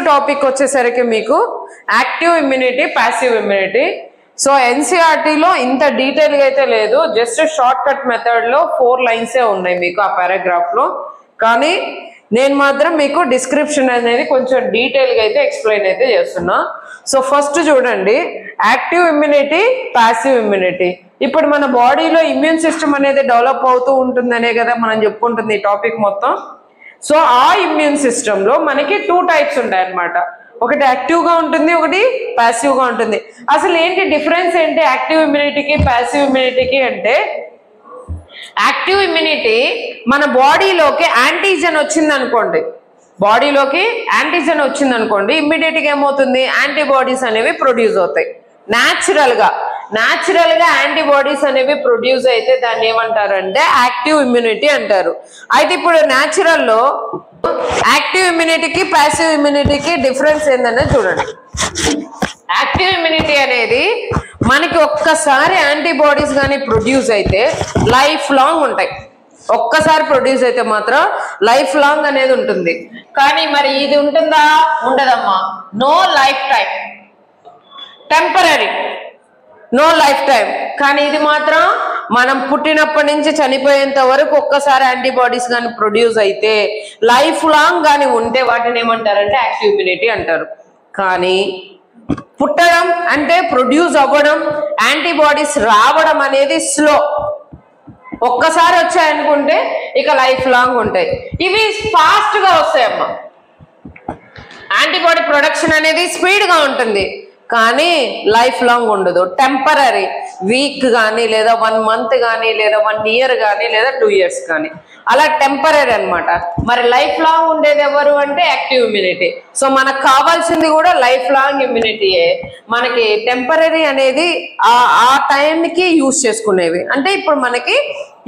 Topic వచ్చేసరికి మీకు active immunity, passive immunity. So ఎన్సీఆర్టీలో ఇంత డీటెయిల్గా అయితే లేదు, జస్ట్ షార్ట్ కట్ మెథడ్లో 4 లైన్సే ఉన్నాయి మీకు ఆ పారాగ్రాఫ్లో. కానీ నేను మాత్రం మీకు డిస్క్రిప్షన్ అనేది కొంచెం డీటెయిల్గా అయితే ఎక్స్ప్లెయిన్ అయితే చేస్తున్నా. సో ఫస్ట్ చూడండి, యాక్టివ్ ఇమ్యూనిటీ, ప్యాసివ్ ఇమ్యూనిటీ. ఇప్పుడు మన బాడీలో ఇమ్యూన్ సిస్టమ్ అనేది డెవలప్ అవుతూ ఉంటుందనే కదా మనం చెప్పుకుంటుంది ఈ టాపిక్ మొత్తం. సో ఆ ఇమ్యూన్ సిస్టంలో మనకి 2 టైప్స్ ఉంటాయి అన్నమాట. ఒకటి యాక్టివ్గా ఉంటుంది, ఒకటి ప్యాసివ్గా ఉంటుంది. అసలు ఏంటి డిఫరెన్స్ ఏంటి యాక్టివ్ ఇమ్యూనిటీకి ప్యాసివ్ ఇమ్యూనిటీకి అంటే, యాక్టివ్ ఇమ్యూనిటీ మన బాడీలోకి యాంటీజెన్ వచ్చింది అనుకోండి, ఇమ్మీడియట్గా ఏమవుతుంది, యాంటీబాడీస్ అనేవి ప్రొడ్యూస్ అవుతాయి. న్యాచురల్ గా యాంటీబాడీస్ అనేవి ప్రొడ్యూస్ అయితే దాన్ని ఏమంటారంటే యాక్టివ్ ఇమ్యూనిటీ అంటారు. అయితే ఇప్పుడు న్యాచురల్ లో యాక్టివ్ ఇమ్యూనిటీకి ప్యాసివ్ ఇమ్యూనిటీకి డిఫరెన్స్ ఏంటనే చూడండి. యాక్టివ్ ఇమ్యూనిటీ అనేది మనకి ఒక్కసారి యాంటీబాడీస్ కానీ ప్రొడ్యూస్ అయితే లైఫ్ లాంగ్ ఉంటాయి. ఒక్కసారి ప్రొడ్యూస్ అయితే మాత్రం లైఫ్ లాంగ్ అనేది ఉంటుంది. కానీ మరి ఇది ఉంటుందా? ఉండదమ్మా. No life time, temporary, no life time. కానీ ఇది మాత్రం మనం పుట్టినప్పటి నుంచి చనిపోయేంత వరకు ఒక్కసారి యాంటీబాడీస్ కానీ ప్రొడ్యూస్ అయితే లైఫ్ లాంగ్ కానీ ఉంటే వాటిని ఏమంటారంటే యాక్టివ్ ఇమ్యూనిటీ అంటారు. కానీ పుట్టడం అంటే ప్రొడ్యూస్ అవ్వడం, యాంటీబాడీస్ రావడం అనేది స్లో. ఒక్కసారి వచ్చాయనుకుంటే ఇక లైఫ్ లాంగ్ ఉంటాయి. ఇవి ఫాస్ట్ గా వస్తాయమ్మా. యాంటీబాడీ ప్రొడక్షన్ అనేది స్పీడ్ గా ఉంటుంది, కానీ లైఫ్ లాంగ్ ఉండదు. టెంపరరీ, వీక్ కానీ లేదా 1 మంత్ కానీ లేదా 1 ఇయర్ కానీ లేదా 2 ఇయర్స్ కానీ, అలా టెంపరరీ అనమాట. మరి లైఫ్ లాంగ్ ఉండేది ఎవరు అంటే యాక్టివ్ ఇమ్యూనిటీ. సో మనకు కావాల్సింది కూడా లైఫ్ లాంగ్ ఇమ్యూనిటీయే. మనకి టెంపరరీ అనేది ఆ టైంకి యూజ్ చేసుకునేవి. అంటే ఇప్పుడు మనకి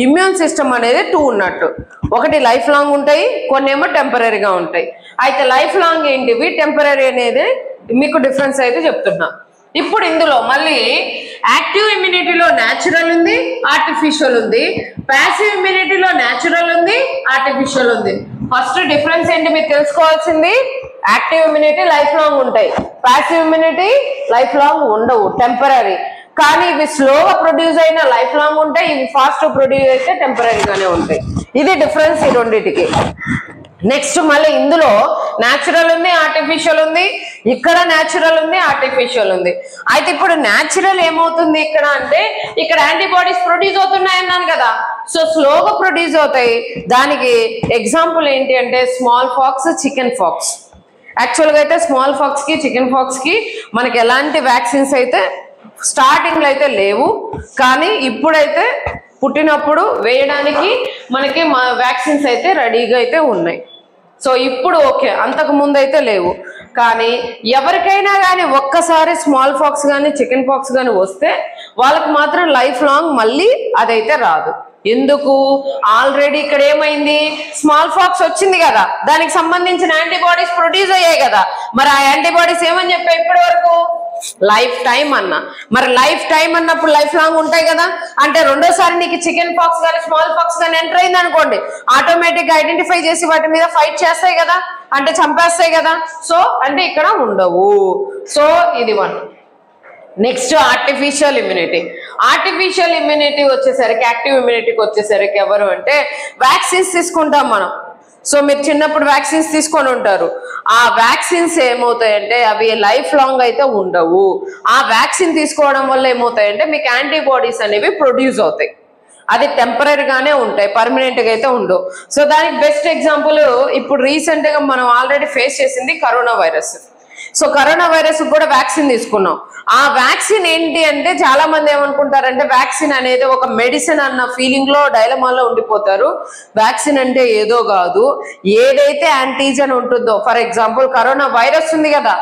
ఇమ్యూన్ సిస్టమ్ అనేది 2 ఉన్నట్టు, ఒకటి లైఫ్ లాంగ్ ఉంటాయి, కొన్ని ఏమో టెంపరరీగా ఉంటాయి. అయితే లైఫ్ లాంగ్ ఏంటివి, టెంపరరీ అనేది మీకు డిఫరెన్స్ అయితే చెప్తున్నా. ఇప్పుడు ఇందులో మళ్ళీ యాక్టివ్ ఇమ్యూనిటీలో న్యాచురల్ ఉంది, ఆర్టిఫిషియల్ ఉంది. ప్యాసివ్ ఇమ్యూనిటీలో న్యాచురల్ ఉంది, ఆర్టిఫిషియల్ ఉంది. ఫస్ట్ డిఫరెన్స్ ఏంటి మీరు తెలుసుకోవాల్సింది, యాక్టివ్ ఇమ్యూనిటీ లైఫ్ లాంగ్ ఉంటాయి, ప్యాసివ్ ఇమ్యూనిటీ లైఫ్ లాంగ్ ఉండవు, టెంపరరీ. కానీ ఇవి స్లోగా ప్రొడ్యూస్ అయినా లైఫ్ లాంగ్ ఉంటాయి, ఇవి ఫాస్ట్ ప్రొడ్యూస్ అయితే టెంపరరీగానే ఉంటాయి. ఇది డిఫరెన్స్ ఈ రెండింటికి. నెక్స్ట్ మళ్ళీ ఇందులో న్యాచురల్ ఉంది, ఆర్టిఫిషియల్ ఉంది. ఇక్కడ న్యాచురల్ ఉంది, ఆర్టిఫిషియల్ ఉంది. అయితే ఇప్పుడు న్యాచురల్ ఏమవుతుంది ఇక్కడ అంటే, ఇక్కడ యాంటీబాడీస్ ప్రొడ్యూస్ అవుతున్నాయి అన్నాను కదా. సో స్లోగా ప్రొడ్యూస్ అవుతాయి. దానికి ఎగ్జాంపుల్ ఏంటి అంటే స్మాల్ పాక్స్, చికెన్ పాక్స్. యాక్చువల్గా అయితే స్మాల్ పాక్స్ కి చికెన్ పాక్స్ కి మనకి ఎలాంటి వ్యాక్సిన్స్ అయితే స్టార్టింగ్ లో అయితే లేవు, కానీ ఇప్పుడైతే పుట్టినప్పుడు వేయడానికి మనకి వ్యాక్సిన్స్ అయితే రెడీగా అయితే ఉన్నాయి. సో ఇప్పుడు ఓకే, అంతకు ముందు అయితే లేవు. కానీ ఎవరికైనా కానీ ఒక్కసారి స్మాల్ పాక్స్ కానీ చికెన్ పాక్స్ కానీ వస్తే వాళ్ళకి మాత్రం లైఫ్ లాంగ్ మళ్ళీ అదైతే రాదు. ఎందుకు? ఆల్రెడీ ఇక్కడ ఏమైంది, స్మాల్ పాక్స్ వచ్చింది కదా, దానికి సంబంధించిన యాంటీబాడీస్ ప్రొడ్యూస్ అయ్యాయి కదా. మరి ఆ యాంటీబాడీస్ ఏమని చెప్పాయి ఇప్పటి వరకు, లైఫ్ టైం అన్నా. మరి లైఫ్ టైం అన్నప్పుడు లైఫ్ లాంగ్ ఉంటాయి కదా. అంటే రెండోసారి నీకు చికెన్ పాక్స్ కానీ స్మాల్ పాక్స్ కానీ ఎంటర్ అయింది అనుకోండి, ఆటోమేటిక్ గా ఐడెంటిఫై చేసి వాటి మీద ఫైట్ చేస్తాయి కదా, అంటే చంపేస్తాయి కదా. సో అంటే ఇక్కడ ఉండవు. సో ఇది 1. Next artificial immunity. Artificial immunity వచ్చేసరికి యాక్టివ్ ఇమ్యూనిటీకి వచ్చేసరికి ఎవరు అంటే వ్యాక్సిన్స్ తీసుకుంటాం మనం. సో మీరు చిన్నప్పుడు వ్యాక్సిన్స్ తీసుకొని ఉంటారు. ఆ వ్యాక్సిన్స్ ఏమవుతాయంటే అవి లైఫ్ లాంగ్ అయితే ఉండవు. ఆ వ్యాక్సిన్ తీసుకోవడం వల్ల ఏమవుతాయంటే మీకు యాంటీబాడీస్ అనేవి ప్రొడ్యూస్ అవుతాయి. అది టెంపరీగానే ఉంటాయి, పర్మనెంట్ గా అయితే ఉండవు. సో దానికి బెస్ట్ ఎగ్జాంపుల్ ఇప్పుడు రీసెంట్ గా మనం ఆల్రెడీ ఫేస్ చేసింది corona virus. So corona virus కూడా వ్యాక్సిన్ తీసుకున్నాం. ఆ వ్యాక్సిన్ ఏంటి అంటే చాలా మంది ఏమనుకుంటారంటే వ్యాక్సిన్ అనేది ఒక మెడిసిన్ అన్న ఫీలింగ్ లో డైలమాలో ఉండిపోతారు. వ్యాక్సిన్ అంటే ఏదో కాదు, ఏదైతే యాంటీజెన్ ఉంటుందో, ఫర్ ఎగ్జాంపుల్ కరోనా వైరస్ ఉంది కదా,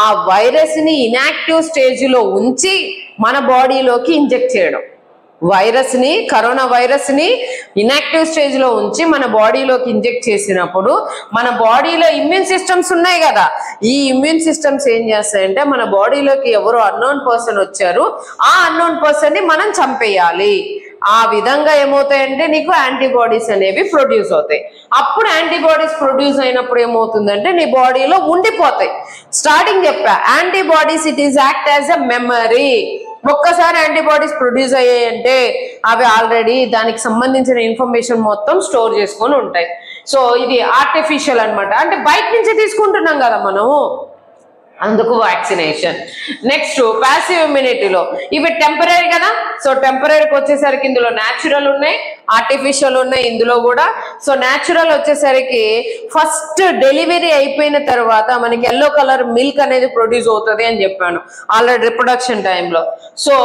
ఆ వైరస్ ని ఇన్యాక్టివ్ స్టేజ్ లో ఉంచి మన బాడీలోకి ఇంజెక్ట్ చేయడం. కరోనా వైరస్ ని ఇన్యాక్టివ్ స్టేజ్ లో ఉంచి మన బాడీలోకి ఇంజెక్ట్ చేసినప్పుడు మన బాడీలో ఇమ్యూన్ సిస్టమ్స్ ఉన్నాయి కదా, ఈ ఇమ్యూన్ సిస్టమ్స్ ఏం చేస్తాయంటే మన బాడీలోకి ఎవరో అన్నోన్ పర్సన్ వచ్చారు, ఆ అన్నోన్ పర్సన్ ని మనం చంపేయాలి. ఆ విధంగా ఏమవుతాయంటే నీకు యాంటీబాడీస్ అనేవి ప్రొడ్యూస్ అవుతాయి. అప్పుడు యాంటీబాడీస్ ప్రొడ్యూస్ అయినప్పుడు ఏమవుతుందంటే నీ బాడీలో ఉండిపోతాయి. స్టార్టింగ్ చెప్పా, antibodies it is act as a memory. ఒక్కసారి యాంటీబాడీస్ ప్రొడ్యూస్ అయ్యాయంటే అవి ఆల్రెడీ దానికి సంబంధించిన ఇన్ఫర్మేషన్ మొత్తం స్టోర్ చేసుకొని ఉంటాయి. సో ఇది ఆర్టిఫిషియల్ అన్నమాట, అంటే బయట నుంచి తీసుకుంటున్నాం కదా మనము, అందుకు వ్యాక్సినేషన్. నెక్స్ట్ ప్యాసివ్ ఇమ్యూనిటీలో ఇవి టెంపరీ కదా. సో టెంపరీకి వచ్చేసరికి ఇందులో న్యాచురల్ ఉన్నాయి, ఆర్టిఫిషియల్ ఉన్నాయి ఇందులో కూడా. సో న్యాచురల్ వచ్చేసరికి ఫస్ట్ డెలివరీ అయిపోయిన తర్వాత మనకి ఎల్లో కలర్ మిల్క్ అనేది ప్రొడ్యూస్ అవుతుంది అని చెప్పాను ఆల్రెడీ రిప్రొడక్షన్ టైంలో. సో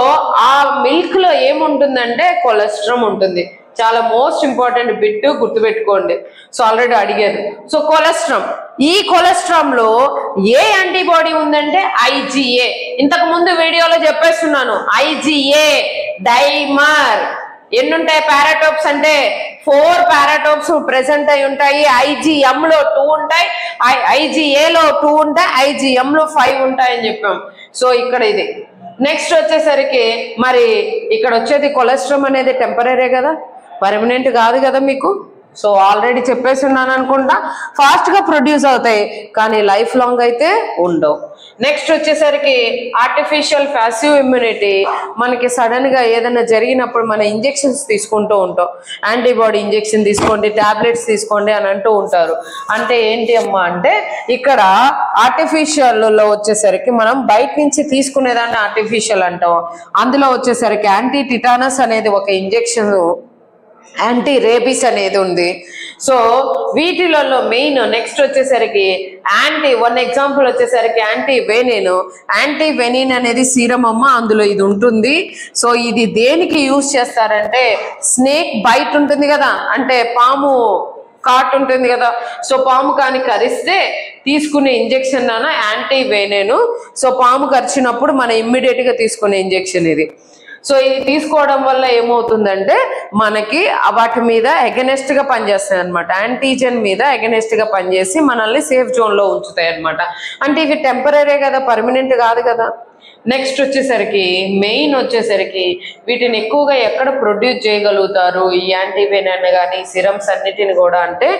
ఆ మిల్క్ లో ఏముంటుందంటే కొలెస్ట్రాల్ ఉంటుంది. చాలా మోస్ట్ ఇంపార్టెంట్ బిట్, గుర్తుపెట్టుకోండి. సో ఆల్రెడీ అడిగారు. సో కొలెస్ట్రాల్, ఈ కొలెస్ట్రాల్ లో ఏ యాంటీబాడీ ఉందంటే IgA. ఇంతకు ముందు వీడియోలో చెప్పేస్తున్నాను, IgA డైమర్. ఎన్ని ఉంటాయి పారాటోప్స్ అంటే 4 పారాటోప్స్ ప్రెసెంట్ అయి ఉంటాయి. IgM లో 2 ఉంటాయి, IgA లో 2 ఉంటాయి, IgM లో 5 ఉంటాయి అని చెప్పాం. సో ఇక్కడ ఇది. నెక్స్ట్ వచ్చేసరికి మరి ఇక్కడ వచ్చేది కొలెస్ట్రాల్ అనేది టెంపరీ కదా, పర్మనెంట్ కాదు కదా మీకు. సో ఆల్రెడీ చెప్పేస్తున్నాను అనుకుంటా. ఫాస్ట్ గా ప్రొడ్యూస్ అవుతాయి కానీ లైఫ్ లాంగ్ అయితే ఉండవు. నెక్స్ట్ వచ్చేసరికి ఆర్టిఫిషియల్ ప్యాసివ్ ఇమ్యూనిటీ. మనకి సడన్ గా ఏదైనా జరిగినప్పుడు మన ఇంజెక్షన్స్ తీసుకుంటూ ఉంటాం. యాంటీబాడీ ఇంజెక్షన్ తీసుకోండి, టాబ్లెట్స్ తీసుకోండి అని అంటూ ఉంటారు. అంటే ఏంటి అమ్మా అంటే ఇక్కడ ఆర్టిఫిషియల్ లో వచ్చేసరికి మనం బయట నుంచి తీసుకునేదాన్ని ఆర్టిఫిషియల్ అంటాం. అందులో వచ్చేసరికి యాంటీ టిటానస్ అనేది ఒక ఇంజెక్షన్, యాంటీ రేబీస్ అనేది ఉంది. సో వీటిలలో మెయిన్. నెక్స్ట్ వచ్చేసరికి వన్ ఎగ్జాంపుల్ వచ్చేసరికి యాంటీ వెనిన్ అనేది సీరం అమ్మ, అందులో ఇది ఉంటుంది. సో ఇది దేనికి యూజ్ చేస్తారంటే స్నేక్ బైట్ ఉంటుంది కదా, అంటే పాము కాట్ ఉంటుంది కదా. సో పాము కానీ కరిస్తే తీసుకునే ఇంజెక్షన్ అన్న యాంటీ వెనిన్. సో పాము కరిచినప్పుడు మనం ఇమ్మీడియట్ గా తీసుకునే ఇంజెక్షన్ ఇది. సో ఇది తీసుకోవడం వల్ల ఏమవుతుందంటే మనకి వాటి మీద ఎగనెస్ట్ గా పనిచేస్తాయి అనమాట, యాంటీజెన్ మీద ఎగనెస్ట్ గా పనిచేసి మనల్ని సేఫ్ జోన్ లో ఉంచుతాయి అనమాట. అంటే ఇవి టెంపరీ కదా, పర్మనెంట్ కాదు కదా. నెక్స్ట్ వచ్చేసరికి మెయిన్ వచ్చేసరికి వీటిని ఎక్కువగా ఎక్కడ ప్రొడ్యూస్ చేయగలుగుతారు ఈ యాంటీవెనన్ కానీ సిరమ్స్ అన్నిటిని కూడా అంటే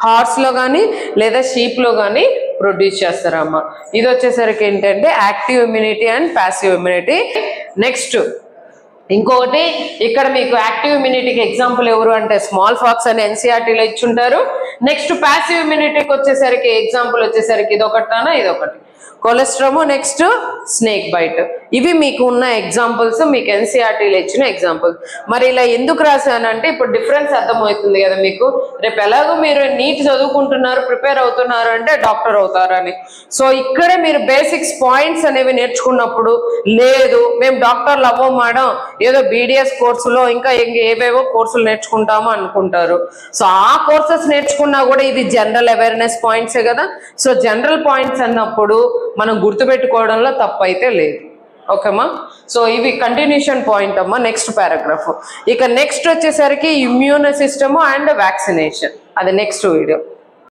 హార్స్ లో కానీ లేదా షీప్ లో కానీ ప్రొడ్యూస్ చేస్తారమ్మా. ఇది వచ్చేసరికి ఏంటంటే active immunity and passive immunity. Next ఇంకొకటి ఇక్కడ మీకు యాక్టివ్ ఇమ్యూనిటీకి ఎగ్జాంపుల్ ఎవరు అంటే స్మాల్ ఫాక్స్ అని NCERTలో ఇచ్చుంటారు. నెక్స్ట్ ప్యాసివ్ ఇమ్యూనిటీకి వచ్చేసరికి ఎగ్జాంపుల్ వచ్చేసరికి ఇదొకటానా ఇదొకటి కొలెస్ట్రాల్, నెక్స్ట్ స్నేక్ బైట్. ఇవి మీకు ఉన్న ఎగ్జాంపుల్స్, మీకు NCERTలో ఇచ్చిన ఎగ్జాంపుల్స్. మరి ఇలా ఎందుకు రాశానంటే ఇప్పుడు డిఫరెన్స్ అర్థమవుతుంది కదా మీకు. రేపు ఎలాగో మీరు నీట్ చదువుకుంటున్నారు, ప్రిపేర్ అవుతున్నారు అంటే డాక్టర్ అవుతారని. సో ఇక్కడే మీరు బేసిక్స్ పాయింట్స్ అనేవి నేర్చుకున్నప్పుడు, లేదు మేము డాక్టర్లు అవ్వం మేడం, ఏదో BDS కోర్సులో ఇంకా ఏవేవో కోర్సులు నేర్చుకుంటాము అనుకుంటారు. సో ఆ కోర్సెస్ నేర్చుకున్నా కూడా ఇది జనరల్ అవేర్నెస్ పాయింట్సే కదా. సో జనరల్ పాయింట్స్ అన్నప్పుడు మనం గుర్తుపెట్టుకోవడంలో తప్పు అయితే లేదు. ఓకేమ్మా. సో ఇవి కంటిన్యూషన్ పాయింట్ అమ్మా. Next paragraph. ఇక నెక్స్ట్ వచ్చేసరికి ఇమ్యూన్ సిస్టమ్ అండ్ వ్యాక్సినేషన్, అది నెక్స్ట్ వీడియో.